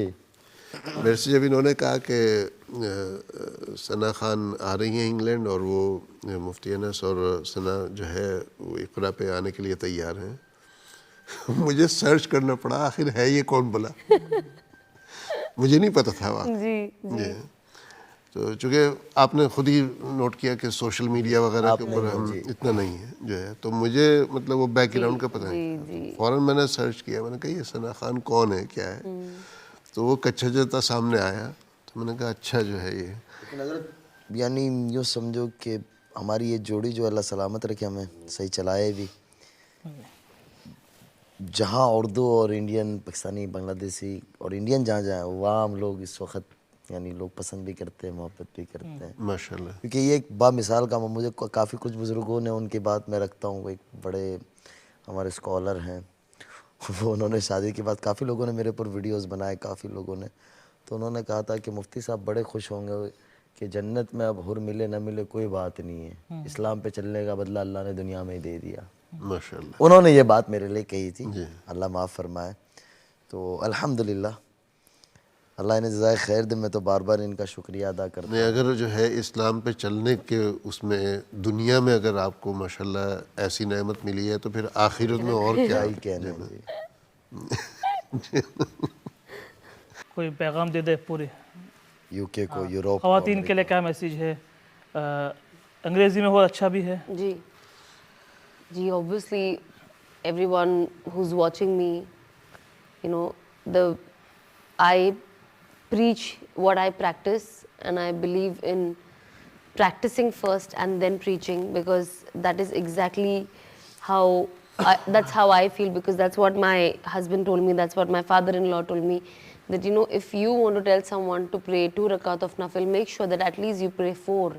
میرے سے جب انہوں نے کہا کہ ثنا خان آ رہی ہیں انگلینڈ اور وہ مفتی انس اور ثنا جو ہے وہ اقرا پہ آنے کے لیے تیار ہیں, مجھے سرچ کرنا پڑا آخر ہے یہ کون بلا. مجھے نہیں پتا تھا واقعی. جی تو چونکہ آپ نے خود ہی نوٹ کیا کہ سوشل میڈیا وغیرہ کے اوپر ہم اتنا نہیں ہے جو ہے, تو مجھے مطلب وہ بیک گراؤنڈ کا پتہ نہیں. فوراً میں نے سرچ کیا, میں نے کہا یہ ثنا خان کون ہے کیا ہے, تو وہ کچھا جتا سامنے آیا, تو میں نے کہا اچھا جو ہے یہ. لیکن حضرت یعنی یوں سمجھو کہ ہماری یہ جوڑی جو اللہ سلامت رکھے ہمیں صحیح چلائے بھی, جہاں اردو اور انڈین پاکستانی بنگلہ دیسی اور انڈین جہاں جائیں وہاں ہم لوگ اس وقت یعنی لوگ پسند بھی کرتے ہیں, محبت بھی کرتے ہیں ماشاءاللہ. کیونکہ یہ ایک با مثال کام ہے. مجھے کافی کچھ بزرگوں نے ان کی بات میں رکھتا ہوں, ایک بڑے ہمارے اسکالر ہیں, وہ انہوں نے شادی کے بعد کافی لوگوں نے میرے پر ویڈیوز بنائے, کافی لوگوں نے, تو انہوں نے کہا تھا کہ مفتی صاحب بڑے خوش ہوں گے کہ جنت میں اب حر ملے نہ ملے کوئی بات نہیں ہے, اسلام پہ چلنے کا بدلہ اللہ نے دنیا میں ہی دے دیا. ماشاءاللہ. انہوں نے یہ بات میرے لیے کہی تھی, اللہ معاف فرمائے. تو الحمدللہ اللہ انہیں جزائے خیر دے, میں تو بار بار ان کا شکریہ ادا کرتا ہوں. اگر جو ہے اسلام پہ چلنے کے اس میں دنیا میں اگر آپ کو ماشاءاللہ ایسی نعمت ملی ہے تو پھر آخرت میں اور کیا ہی کہنا جی. کوئی پیغام دے دے پورے یو کے کو, یوروپ, خواتین کے لیے کیا میسیج ہے؟ انگریزی میں ہو اچھا بھی ہے. جی جی obviously everyone who's watching me, you know, I preach what I practice, and I believe in practicing first and then preaching, because that is exactly how that's how I feel, because that's what my husband told me, that's what my father-in-law told me, that you know, if you want to tell someone to pray 2 rakat of nafil, make sure that at least you pray 4,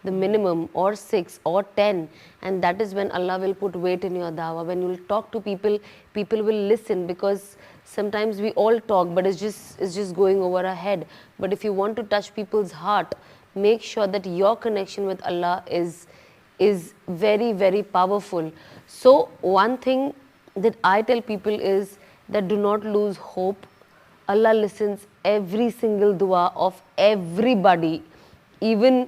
the minimum, or 6 or 10, and that is when Allah will put weight in your dawah. When you will talk to people, people will listen, because sometimes we all talk but it's just going over our head. But if you want to touch people's heart, make sure that your connection with Allah is very, very powerful. So one thing that I tell people is that do not lose hope. Allah listens every single dua of everybody, even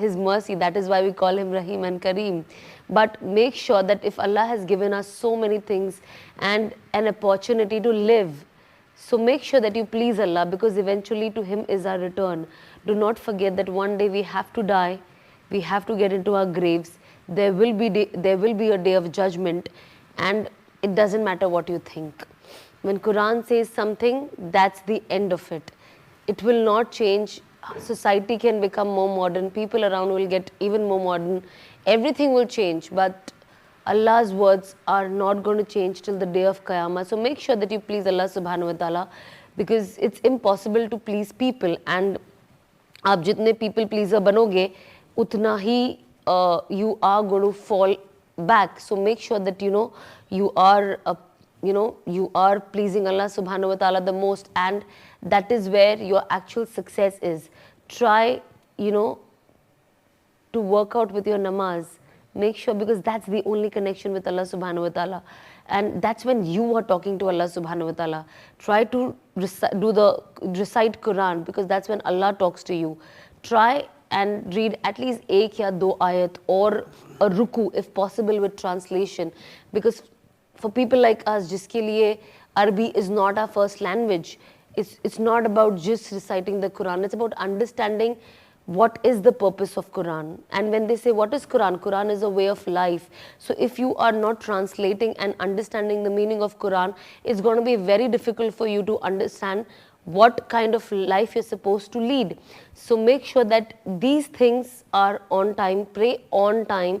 his mercy. That is why we call him Rahim and Kareem. But make sure that if Allah has given us so many things and an opportunity to live, so make sure that you please Allah, because eventually to him is our return. Do not forget that one day we have to die, we have to get into our graves, there will be a day of judgment, and it doesn't matter what you think. When Quran says something, that's the end of it. It will not change. Society can become more modern, people around will get even more modern, everything will change, but Allah's words are not going to change till the day of Qiyamah. So make sure that you please Allah subhanahu wa ta'ala, because it's impossible to please people, and aap jitne people pleaser banoge, utna hi you are going to fall back. So make sure that you are pleasing Allah subhanahu wa ta'ala the most, and that is where your actual success is. Try to work out with your namaz. Make sure, because that's the only connection with Allah subhanahu wa ta'ala, and that's when you are talking to Allah subhanahu wa ta'ala. Try to recite Quran, because that's when Allah talks to you. Try and read at least 1 ya 2 ayat or a ruku if possible with translation, because for people like us jiske liye Arabi is not our first language, it's not about just reciting the Quran, it's about understanding what is the purpose of Quran. And when they say what is Quran, Quran is a way of life. So if you are not translating and understanding the meaning of Quran, it's going to be very difficult for you to understand what kind of life you're supposed to lead. So make sure that these things are on time, pray on time,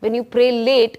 when you pray late,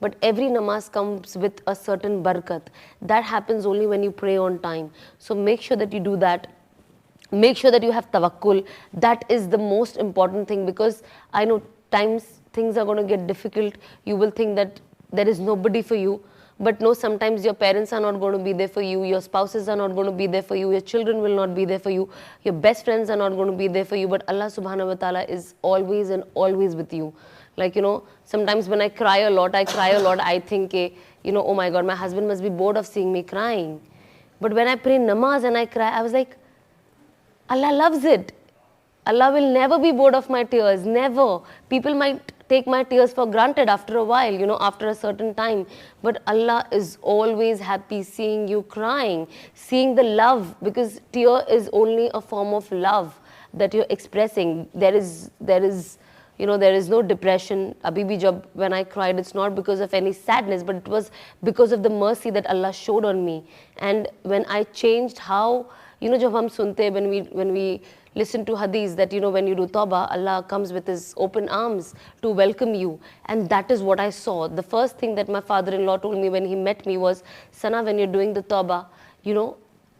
but every namaz comes with a certain barakat. That happens only when you pray on time. So make sure that you do that. Make sure that you have tawakkul. That is the most important thing, because I know times things are going to get difficult. You will think that there is nobody for you. But no, sometimes your parents are not going to be there for you, your spouses are not going to be there for you, your children will not be there for you, your best friends are not going to be there for you, but Allah subhanahu wa ta'ala is always and always with you. Like, you know, sometimes when I cry a lot, I think, you know, oh my God, my husband must be bored of seeing me crying. But when I pray namaz and I cry, I was like, Allah loves it. Allah will never be bored of my tears, never. People might take my tears for granted after a while, you know, after a certain time. But Allah is always happy seeing you crying, seeing the love, because tear is only a form of love that you're expressing. There is, you know, there is no depression. Abhi bhi jab, when I cried, it's not because of any sadness, but it was because of the mercy that Allah showed on me. And when I changed how, you know, jab hum sunte, when we listen to hadith that, you know, when you do tawbah, Allah comes with his open arms to welcome you. And that is what I saw. The first thing that my father-in-law told me when he met me was, Sana, when you're doing the tawbah, you know,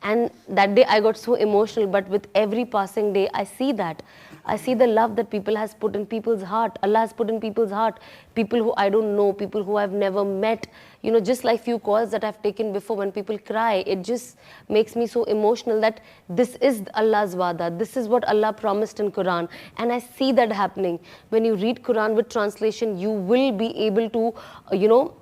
And that day I got so emotional, but with every passing day I see that. I see the love that people has put in people's heart. Allah has put in people's heart. People who I don't know, people who I've never met. You know, just like few calls that I've taken before, when people cry, it just makes me so emotional that this is Allah's wa'da. This is what Allah promised in Quran. And I see that happening. When you read Quran with translation, you will be able to, you know,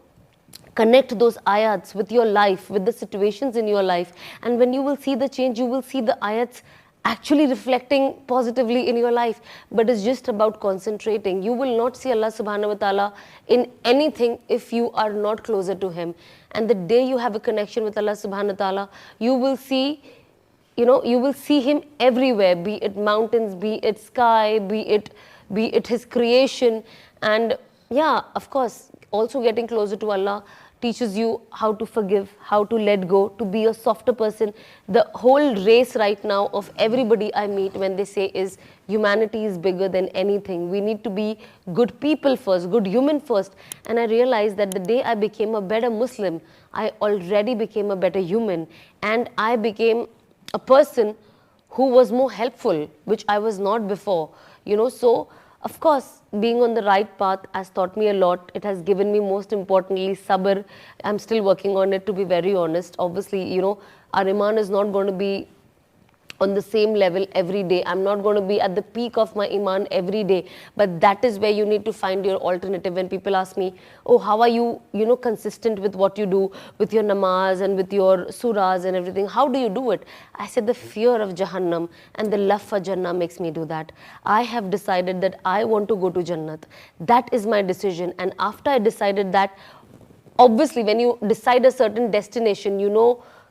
connect those ayats with your life, with the situations in your life. And when you will see the change, you will see the ayats actually reflecting positively in your life. But it's just about concentrating. You will not see Allah subhanahu wa ta'ala in anything if you are not closer to him. And the day you have a connection with Allah subhanahu wa ta'ala, you will see, you know, you will see him everywhere, be it mountains, be it sky, be it his creation. And yeah, of course, also getting closer to Allah teaches you how to forgive, how to let go, to be a softer person. The whole race right now of everybody I meet, when they say is humanity is bigger than anything. We need to be good people first, good human first. And I realized that the day I became a better Muslim, I already became a better human. And I became a person who was more helpful, which I was not before. You know, so of course, being on the right path has taught me a lot. It has given me, most importantly, sabr. I'm still working on it, to be very honest. Obviously, you know, our iman is not going to be on the same level every day. I'm not going to be at the peak of my iman every day. But that is where you need to find your alternative. When people ask me, oh, how are you, you know, consistent with what you do, with your namaz and with your surahs and everything? How do you do it? I said the fear of Jahannam and the love for Jannah makes me do that. I have decided that I want to go to Jannat. That is my decision. And after I decided that, obviously when you decide a certain destination, you know,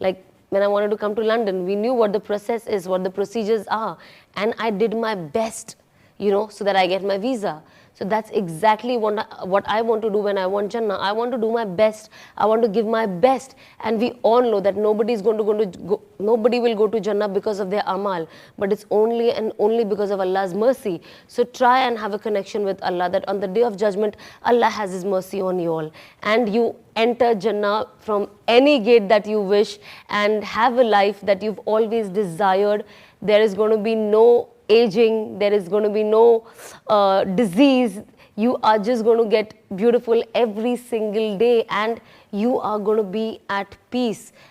Like when I wanted to come to London, we knew what the process is, what the procedures are, and I did my best, you know, so that I get my visa. So that's exactly what I want to do when I want Jannah. I want to do my best. I want to give my best. And we all know that nobody will go to Jannah because of their amal, but it's only and only because of Allah's mercy. So try and have a connection with Allah, that on the day of judgment, Allah has his mercy on you all. And you enter Jannah from any gate that you wish and have a life that you've always desired. There is going to be no aging, there is going to be no disease. You are just going to get beautiful every single day, and you are going to be at peace,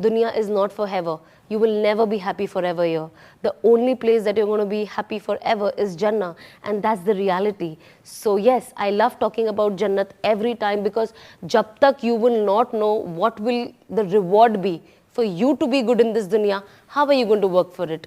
Dunya is not forever. You will never be happy forever here. The only place that you're going to be happy forever is Jannah, and that's the reality. So yes, I love talking about Jannat every time, because jab tak you will not know what will the reward be for you to be good in this dunya, how are you going to work for it?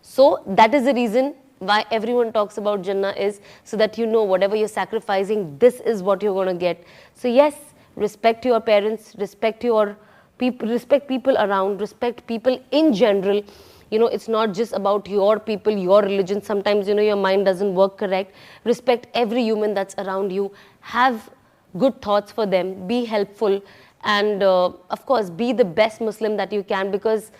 so that is the reason why everyone talks about Jannah is so that you know whatever you're sacrificing, this is what you're going to get. So yes, respect your parents, respect your people, respect people around, respect people in general. You know, it's not just about your people, your religion. Sometimes, you know, your mind doesn't work correct. Respect every human that's around you. Have good thoughts for them. Be helpful. And of course, be the best Muslim that you can, because,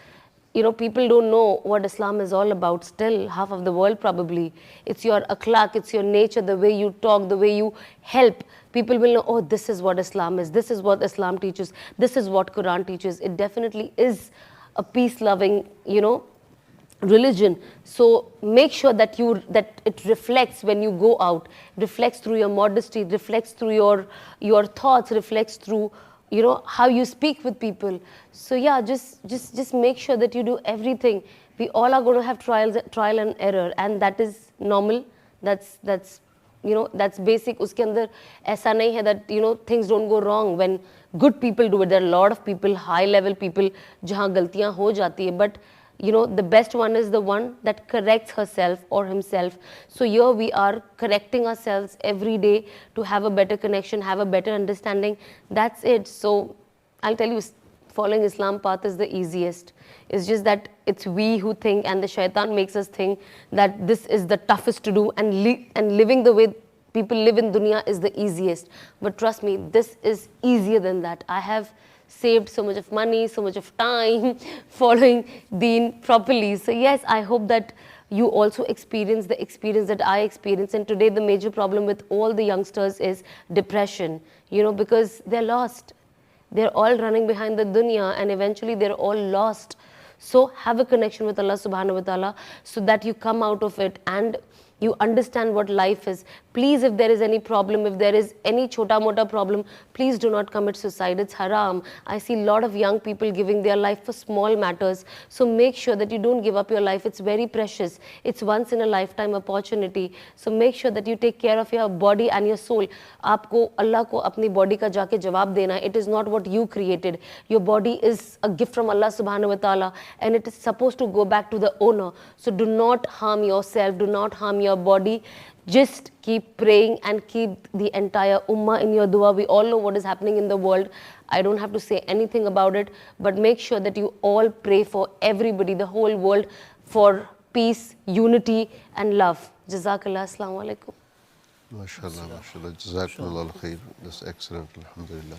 you know, people don't know what Islam is all about still, half of the world probably. It's your akhlaq, it's your nature, the way you talk, the way you help. People will know, oh, this is what Islam is, this is what Islam teaches, this is what Quran teaches. It definitely is a peace-loving, you know, religion. So make sure that that it reflects when you go out, reflects through your modesty, reflects through your thoughts, reflects through, you know, how you speak with people. So yeah, just make sure that you do everything. We all are going to have trial and error, and that is normal. That's you know, that's basic. Uske andar aisa nahi hai that, you know, things don't go wrong when good people do it. There are a lot of people, high level people, jahan galtiyan ho jati hai, but you know, the best one is the one that corrects herself or himself. So here we are correcting ourselves every day to have a better connection, have a better understanding. That's it. So I'll tell you, following Islam path is the easiest. It's just that it's we who think, and the shaitan makes us think that this is the toughest to do, and living the way people live in dunya is the easiest. But trust me, this is easier than that. I have saved so much of money, so much of time following Deen properly. So yes, I hope that you also experience the experience that I experienced. And today the major problem with all the youngsters is depression, you know, because they're lost. They're all running behind the dunya, and eventually they're all lost. So have a connection with Allah subhanahu wa ta'ala so that you come out of it and you understand what life is. Please, if there is any problem, if there is any chota mota problem, please do not commit suicide. It's haram. I see a lot of young people giving their life for small matters. So make sure that you don't give up your life. It's very precious. It's once in a lifetime opportunity. So make sure that you take care of your body and your soul. Aapko Allah ko apni body ka jaake jawab dena. It is not what you created. Your body is a gift from Allah subhanahu wa ta'ala, and it is supposed to go back to the owner. So do not harm yourself. Do not harm your body. Just keep praying and keep the entire ummah in your dua. We all know what is happening in the world. I don't have to say anything about it, but make sure that you all pray for everybody, the whole world, for peace, unity and love. Jazakallah. Assalamu alaikum. MashaAllah, MashaAllah. Jazakumullah khair. That's excellent. Alhamdulillah.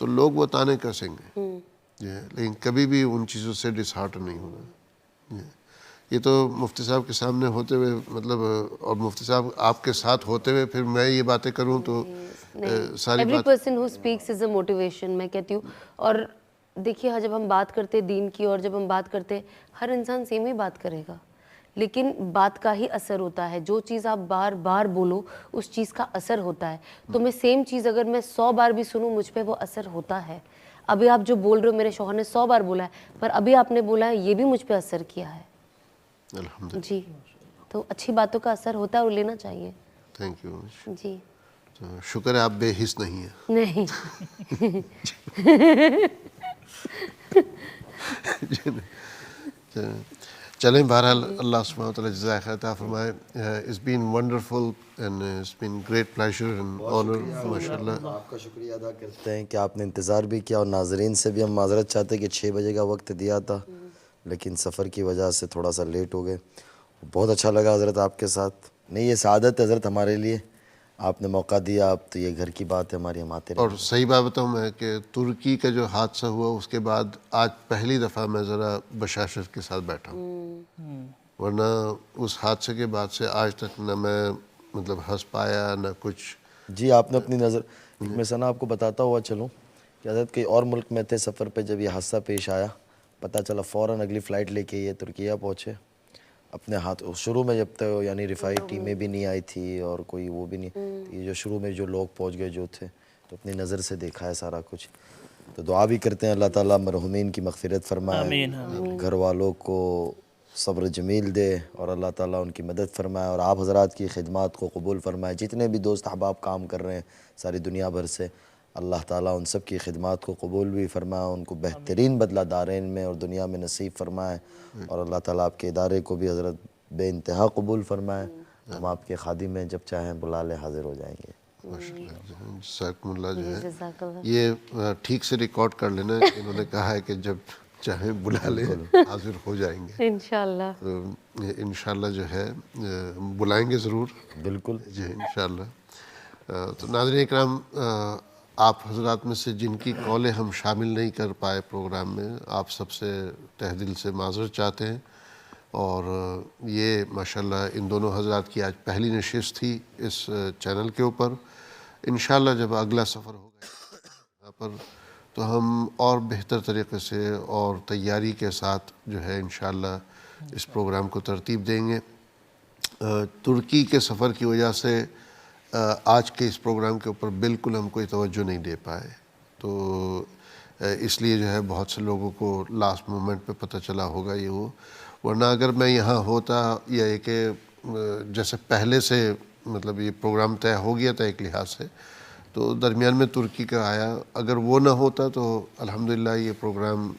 تو لوگ وہ تانے کسیں گے جی، لیکن کبھی بھی ان چیزوں سے ڈس ہارٹ نہیں ہونا جی۔ یہ تو مفتی صاحب کے سامنے ہوتے ہوئے مطلب، اور مفتی صاحب آپ کے ساتھ ہوتے ہوئے پھر میں یہ باتیں کروں تو ساری ایوری بات person who speaks is a motivation, میں کہتی ہوں. اور دیکھیے جب ہم بات کرتے دین کی اور جب ہم بات کرتے ہر انسان سیم ہی بات کرے گا، لیکن بات کا ہی اثر ہوتا ہے. جو چیز آپ بار بار بولو اس چیز کا اثر ہوتا ہے. تو میں سیم چیز اگر میں 100 بار بھی سنوں مجھ پہ وہ اثر ہوتا ہے. ابھی آپ جو بول رہے ہو میرے شوہر نے 100 بار بولا ہے، پر ابھی آپ نے بولا ہے یہ بھی مجھ پہ اثر کیا ہے. الحمدللہ. جی تو اچھی باتوں کا اثر ہوتا ہے اور لینا چاہیے. Thank you. جی شکر ہے آپ بے حس نہیں ہیں. نہیں چلیں بہرحال اللہ سبحانہ وتعالی جزائے خیر عطا فرمائے. It's been wonderful and it's been great pleasure and honour. ماشاءاللہ آپ کا شکریہ ادا کرتے ہیں کہ آپ نے انتظار بھی کیا، اور ناظرین سے بھی ہم معذرت چاہتے ہیں کہ 6 بجے کا وقت دیا تھا لیکن سفر کی وجہ سے تھوڑا سا لیٹ ہو گئے. بہت اچھا لگا حضرت آپ کے ساتھ. نہیں یہ سعادت ہے حضرت ہمارے لیے، آپ نے موقع دیا. آپ تو یہ گھر کی بات ہے ہماری، ہم آتے رہے. اور صحیح بات بتاؤں میں کہ ترکی کا جو حادثہ ہوا اس کے بعد آج پہلی دفعہ میں ذرا بشاشت کے ساتھ بیٹھا ہوں، ورنہ اس حادثے کے بعد سے آج تک نہ میں مطلب ہنس پایا نہ کچھ. جی آپ نے اپنی نظر، میں سنا آپ کو بتاتا ہوا چلوں کہ حضرت کئی اور ملک میں تھے سفر پہ، جب یہ حادثہ پیش آیا پتہ چلا فوراً اگلی فلائٹ لے کے یہ ترکیہ پہنچے. اپنے ہاتھ شروع میں جب تک یعنی رفائی ٹیمیں بھی نہیں آئی تھی اور کوئی وہ بھی نہیں، یہ جو شروع میں جو لوگ پہنچ گئے جو تھے تو اپنی نظر سے دیکھا ہے سارا کچھ. تو دعا بھی کرتے ہیں اللہ تعالیٰ مرحومین کی مغفرت فرمائے، گھر والوں کو صبر جمیل دے اور اللہ تعالیٰ ان کی مدد فرمائے، اور آپ حضرات کی خدمات کو قبول فرمائے. جتنے بھی دوست احباب کام کر رہے ہیں ساری دنیا بھر سے، اللہ تعالیٰ ان سب کی خدمات کو قبول بھی فرمائے، ان کو بہترین بدلہ دارین میں اور دنیا میں نصیب فرمائے، اور اللہ تعالیٰ آپ کے ادارے کو بھی حضرت بے انتہا قبول فرمائے. ہم آپ کے خادم ہیں، جب چاہیں بلا لیں حاضر ہو جائیں گے. جزاکم اللہ. جو ہے یہ ٹھیک سے ریکارڈ کر لینا، انہوں نے کہا ہے کہ جب چاہیں بلا لیں حاضر ہو جائیں گے انشاءاللہ. انشاءاللہ جو ہے بلائیں گے ضرور. بالکل جی انشاءاللہ. تو ناظرین اکرام، آپ حضرات میں سے جن کی کالیں ہم شامل نہیں کر پائے پروگرام میں، آپ سب سے تہ دل سے معذرت چاہتے ہیں. اور یہ ماشاءاللہ ان دونوں حضرات کی آج پہلی نشست تھی اس چینل کے اوپر. انشاءاللہ جب اگلا سفر ہوگا یہاں پر تو ہم اور بہتر طریقے سے اور تیاری کے ساتھ جو ہے انشاءاللہ اس پروگرام کو ترتیب دیں گے. ترکی کے سفر کی وجہ سے آج کے اس پروگرام کے اوپر بالکل ہم کوئی توجہ نہیں دے پائے، تو اس لیے جو ہے بہت سے لوگوں کو لاسٹ مومنٹ پہ پتہ چلا ہوگا یہ وہ. ورنہ اگر میں یہاں ہوتا یا یہ کہ جیسے پہلے سے مطلب یہ پروگرام طے ہو گیا تھا ایک لحاظ سے، تو درمیان میں ترکی کا آیا، اگر وہ نہ ہوتا تو الحمدللہ یہ پروگرام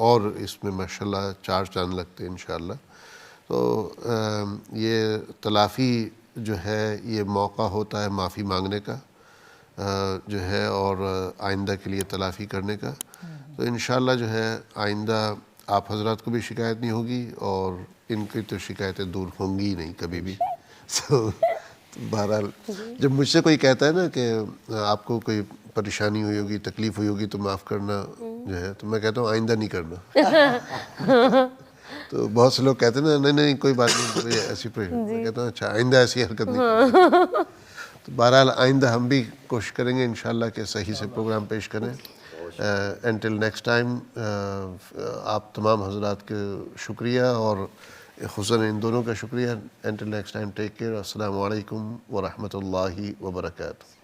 اور اس میں ماشاءاللہ 4 چاند لگتے انشاءاللہ. تو یہ تلافی جو ہے یہ موقع ہوتا ہے معافی مانگنے کا جو ہے، اور آئندہ کے لیے تلافی کرنے کا. تو انشاءاللہ جو ہے آئندہ آپ حضرات کو بھی شکایت نہیں ہوگی اور ان کی تو شکایتیں دور ہوں گی نہیں کبھی بھی. بہرحال جب مجھ سے کوئی کہتا ہے نا کہ آپ کو کوئی پریشانی ہوئی ہوگی تکلیف ہوئی ہوگی تو معاف کرنا جو ہے، تو میں کہتا ہوں آئندہ نہیں کرنا. تو بہت سے لوگ کہتے ہیں نا نہیں کوئی بات نہیں ایسی میں کہتا ہوں اچھا آئندہ ایسی حرکت نہیں کرنا. تو بہرحال آئندہ ہم بھی کوشش کریں گے انشاءاللہ کہ صحیح سے پروگرام پیش کریں. انٹل نیکسٹ ٹائم آپ تمام حضرات کے شکریہ اور خصوصاً ان دونوں کا شکریہ. Until next time take care. السلام علیکم ورحمۃ اللہ وبرکاتہ.